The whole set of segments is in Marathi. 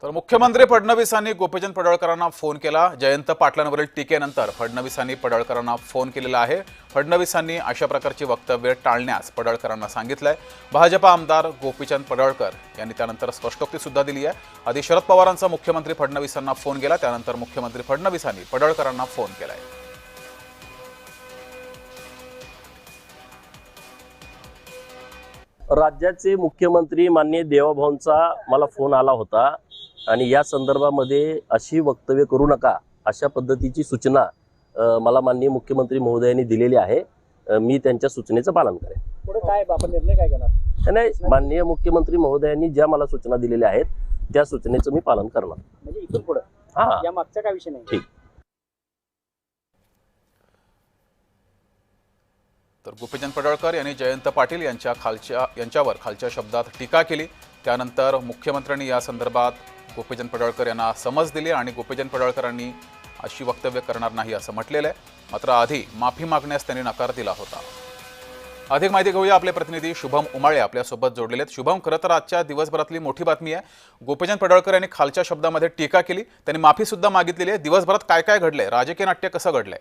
तर मुख्यमंत्री फडणवीसांनी गोपीचंद पडळकरांना फोन केला। जयंत पाटलांवरील टीकेनंतर फडणवीसांनी पडळकरांना फोन केलेला आहे। फडणवीसांनी अशा प्रकारची वक्तव्ये टाळण्यास पडळकरांना सांगितलंय। भाजपा आमदार गोपीचंद पडळकर यांनी त्यानंतर स्पष्टोक्ती सुद्धा दिली आहे। आधी शरद पवारांचा मुख्यमंत्री फडणवीसांना फोन केला, त्यानंतर मुख्यमंत्री फडणवीसांनी पडळकरांना फोन केलाय। राज्याचे मुख्यमंत्री माननीय देवाभाऊंचा मला फोन आला होता आणि या संदर्भामध्ये अशी वक्तव्य करू नका अशा पद्धतीची सूचना मला माननीय मुख्यमंत्री महोदयांनी दिलेली आहे। मी त्यांच्या सूचनेचं पालन करेन। पुढे काय आपण निर्णय काय घेणार? नाही, माननीय मुख्यमंत्री महोदयांनी ज्या मला सूचना दिलेल्या आहेत त्या सूचनेचं मी पालन करणार। म्हणजे इथून पुढे हां, या मागचा काय विषय नाही। ठीक। तर गोपीचंद पडळकर यांनी जयंत पाटील यांच्यावर खालच्या शब्दात टीका केली। त्यानंतर मुख्यमंत्र्यांनी या संदर्भात गोपीचंद पडळकर यांना समज दिली आणि गोपीचंद पडळकरांनी अशी वक्तव्य करणार नाही असं म्हटलेलं आहे। मात्र आधी माफी मागण्यास त्यांनी नकार दिला होता। अधिक माहिती घेऊया, आपले प्रतिनिधी शुभम उमाळे आपल्यासोबत जोडलेले आहेत। शुभम, खरं तर आजच्या दिवसभरातली मोठी बातमी आहे। गोपीचंद पडळकर यांनी खालच्या शब्दामध्ये टीका केली, त्यांनी माफी सुद्धा मागितलेली आहे। दिवसभरात काय काय घडलंय, राजकीय नाट्य कसं घडलंय?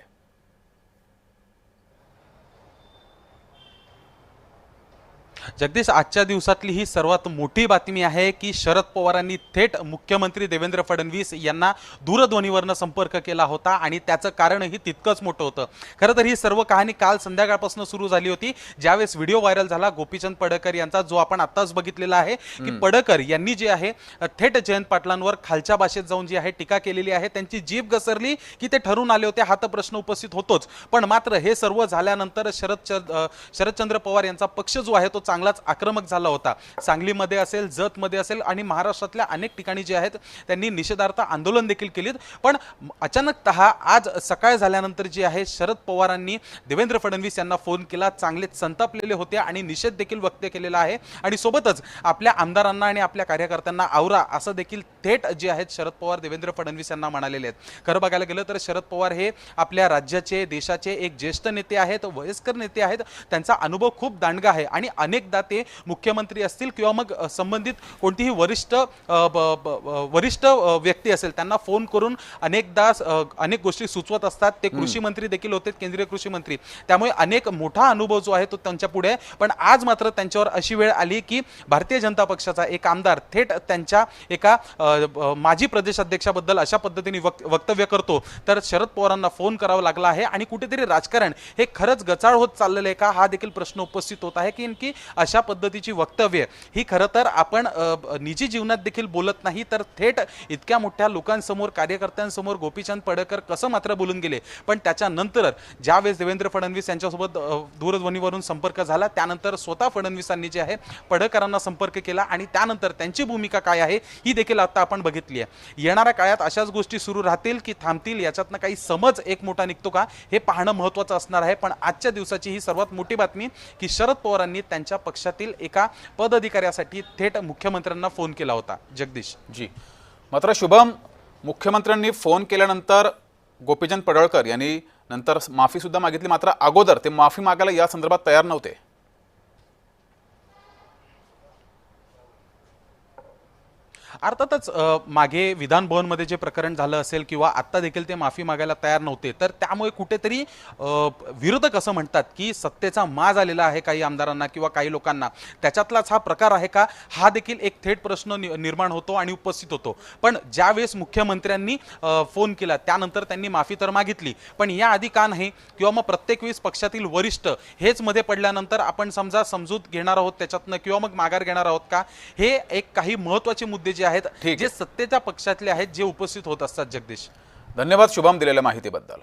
जगदीश, आजच्या दिवसातली ही सर्वात मोठी बातमी आहे की शरद पवारांनी थेट मुख्यमंत्री देवेंद्र फडणवीस यांना दूरध्वनीवरनं संपर्क केला होता आणि त्याचं कारणही तितकंच मोठं होतं। खरं तर ही सर्व कहाणी काल संध्याकाळपासून सुरू झाली होती, ज्यावेळेस व्हिडिओ व्हायरल झाला गोपीचंद पडळकर यांचा, जो आपण आत्ताच बघितलेला आहे की पडळकर यांनी जे आहे थेट जयंत पाटलांवर खालच्या भाषेत जाऊन जी आहे टीका केलेली आहे। त्यांची जीभ घसरली की ते ठरून आले होते, हा तर प्रश्न उपस्थित होतोच। पण मात्र हे सर्व झाल्यानंतर शरदचंद्र पवार यांचा पक्ष जो आहे तो चांगलाच आक्रमक झाला होता। सांगलीमध्ये असेल, जतमध्ये असेल आणि महाराष्ट्रातल्या अनेक ठिकाणी जे आहेत त्यांनी निषेधार्थ आंदोलन देखील केलीत। पण अचानकतः आज सकाळ झाल्यानंतर जे आहे शरद पवारांनी देवेंद्र फडणवीस यांना फोन केला, चांगलेच संतापलेले होते आणि निषेध देखील व्यक्त केलेला आहे आणि सोबतच आपल्या आमदारांना आणि आपल्या कार्यकर्त्यांना आवरा असं देखील थेट जे आहेत शरद पवार देवेंद्र फडणवीस यांना म्हणालेले आहेत। खरं बघायला गेलं तर शरद पवार हे आपल्या राज्याचे, देशाचे एक ज्येष्ठ नेते आहेत, वयस्कर नेते आहेत। त्यांचा अनुभव खूप दांडगा आहे आणि अनेकदा ते मुख्यमंत्री असतील किंवा मग संबंधित कोणतीही वरिष्ठ व्यक्ती असेल त्यांना फोन करून अनेकदा अनेक गोष्टी सुचवत असतात। ते कृषी मंत्री देखील होते, केंद्रीय कृषी मंत्री, त्यामुळे अनेक मोठा अनुभव जो आहे तो त्यांच्या पुढे आहे। पण आज मात्र त्यांच्यावर अशी वेळ आली की भारतीय जनता पक्षाचा एक आमदार थेट त्यांच्या एका माजी प्रदेशाध्यक्षाबद्दल अशा पद्धतीने वक्तव्य करतो, तर शरद पवारांना फोन करावा लागला आहे आणि कुठेतरी राजकारण हे खरंच गचाळ होत चाललेलं आहे का, हा देखील प्रश्न उपस्थित होत आहे की अशा पद्धतीची वक्तव्य ही खरं तर आपण निजी जीवनात देखील बोलत नाही, तर थेट इतक्या मोठ्या लोकांसमोर, कार्यकर्त्यांसमोर गोपीचंद पडळकर कसं मात्र बोलून गेले। पण त्याच्यानंतर ज्यावेळेस देवेंद्र फडणवीस यांच्यासोबत दूरध्वनीवरून संपर्क झाला, त्यानंतर स्वतः फडणवीसांनी जे आहे पडळकरांना संपर्क केला आणि त्यानंतर त्यांची भूमिका काय आहे ही देखील आता आपण बघितली आहे। येणाऱ्या काळात अशाच गोष्टी सुरू राहतील की थांबतील, याच्यातनं काही समज एक मोठा निघतो का हे पाहणं महत्त्वाचं असणार आहे। पण आजच्या दिवसाची ही सर्वात मोठी बातमी की शरद पवारांनी त्यांच्या पक्षातील एका पदाधिकाऱ्यासाठी थेट मुख्यमंत्र्यांना फोन केला होता। जगदीश जी, मात्र शुभम, मुख्यमंत्र्यांनी फोन केल्यानंतर गोपीचंद पडळकर यांनी नंतर माफी सुद्धा मागितली, मात्र अगोदर ते माफी मागायला या संदर्भात तयार नव्हते। अर्थातच मागे विधान भवनमध्ये जे प्रकरण झालं असेल किंवा आत्ता देखील ते माफी मागायला तयार नव्हते, तर त्यामुळे कुठेतरी विरोधक असं म्हणतात की सत्तेचा माज आलेला आहे काही आमदारांना किंवा काही लोकांना, त्याच्यातलाच हा प्रकार आहे का, हा देखील एक थेट प्रश्न निर्माण होतो आणि उपस्थित होतो। पण ज्यावेळेस मुख्यमंत्र्यांनी फोन केला त्यानंतर त्यांनी माफी तर मागितली, पण याआधी का नाही, किंवा मग प्रत्येक वेळेस पक्षातील वरिष्ठ हेच मध्ये पडल्यानंतर आपण समजा समजूत घेणार आहोत त्याच्यातनं किंवा मग माघार घेणार आहोत का, हे एक काही महत्त्वाचे मुद्दे जे आहेत जे सत्तेच्या पक्षातले आहेत जे उपस्थित होत असतात। जगदीश, धन्यवाद शुभम दिलेल्या माहितीबद्दल।